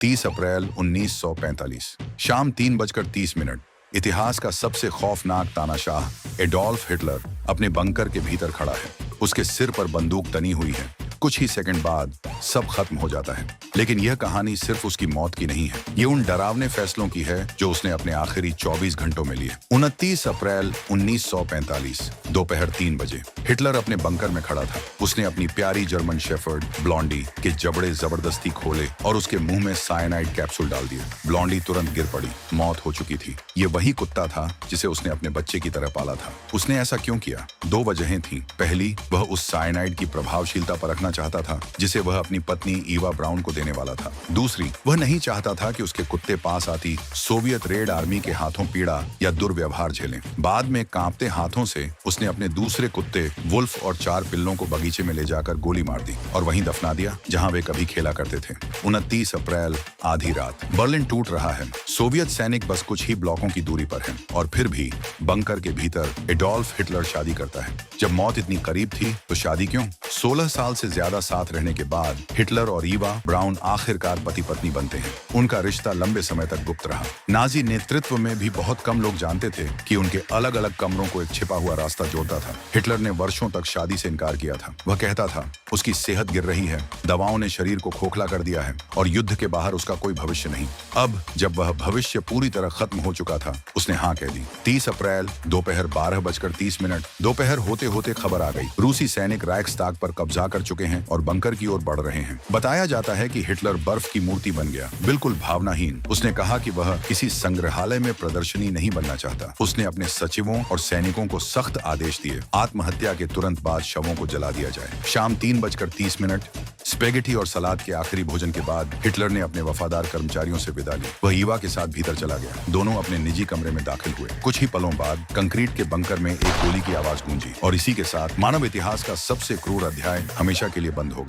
30 अप्रैल 1945 शाम 3:30। इतिहास का सबसे खौफनाक तानाशाह एडोल्फ हिटलर अपने बंकर के भीतर खड़ा है। उसके सिर पर बंदूक तनी हुई है। कुछ ही सेकंड बाद सब खत्म हो जाता है। लेकिन यह कहानी सिर्फ उसकी मौत की नहीं है, ये उन डरावने फैसलों की है जो उसने अपने आखिरी 24 घंटों में लिए। 29 अप्रैल 1945 दोपहर 3 बजे हिटलर अपने बंकर में खड़ा था। उसने अपनी प्यारी जर्मन शेफर्ड ब्लॉन्डी के जबड़े जबरदस्ती खोले और उसके मुंह में साइनाइड कैप्सूल डाल दिए। ब्लॉन्डी तुरंत गिर पड़ी, मौत हो चुकी थी। ये वही कुत्ता था जिसे उसने अपने बच्चे की तरह पाला था। उसने ऐसा क्यों किया? 2 वजहें थीं। पहली, वह उस साइनाइड की प्रभावशीलता परखना चाहता था जिसे वह अपनी पत्नी ईवा ब्राउन को देने वाला था। दूसरी, वह नहीं चाहता था कि उसके कुत्ते पास आती सोवियत रेड आर्मी के हाथों पीड़ा या दुर्व्यवहार झेलें। बाद में कांपते हाथों से उसने अपने दूसरे कुत्ते वुल्फ और 4 पिल्लों को बगीचे में ले जाकर गोली मार दी और वहीं दफना दिया जहां वे कभी खेला करते थे। 29 अप्रैल आधी रात बर्लिन टूट रहा है। सोवियत सैनिक बस कुछ ही ब्लॉकों की दूरी पर हैं और फिर भी बंकर के भीतर एडोल्फ हिटलर शादी करता है। जब मौत इतनी करीब थी तो शादी क्यों? 16 साल से ज्यादा साथ रहने के बाद हिटलर और ईवा ब्राउन आखिरकार पति पत्नी बनते हैं। उनका रिश्ता लंबे समय तक गुप्त रहा। नाजी नेतृत्व में भी बहुत कम लोग जानते थे कि उनके अलग अलग कमरों को एक छिपा हुआ रास्ता जोड़ता था। हिटलर ने वर्षों तक शादी से इनकार किया था। वह कहता था उसकी सेहत गिर रही है, दवाओं ने शरीर को खोखला कर दिया है और युद्ध के बाहर उसका कोई भविष्य नहीं। अब जब वह भविष्य पूरी तरह खत्म हो चुका था, उसने हाँ कह दी। 30 अप्रैल दोपहर 12:30। दोपहर होते होते खबर आ गई, रूसी सैनिक राइक्सटाग पर कब्जा कर चुके हैं और बंकर की ओर बढ़ रहे हैं। बताया जाता है कि हिटलर बर्फ की मूर्ति बन गया, बिल्कुल भावनाहीन। उसने कहा कि वह किसी संग्रहालय में प्रदर्शनी नहीं बनना चाहता। उसने अपने सचिवों और सैनिकों को सख्त आदेश दिए, आत्महत्या के तुरंत बाद शवों को जला दिया जाए। शाम 3:30 स्पेगेटी और सलाद के आखिरी भोजन के बाद हिटलर ने अपने वफादार कर्मचारियों से विदा ली। वह ईवा के साथ भीतर चला गया। दोनों अपने निजी कमरे में दाखिल हुए। कुछ ही पलों बाद कंक्रीट के बंकर में एक गोली की आवाज गूंजी और इसी के साथ मानव इतिहास का सबसे क्रूर अध्याय हमेशा के लिए बंद हो गया।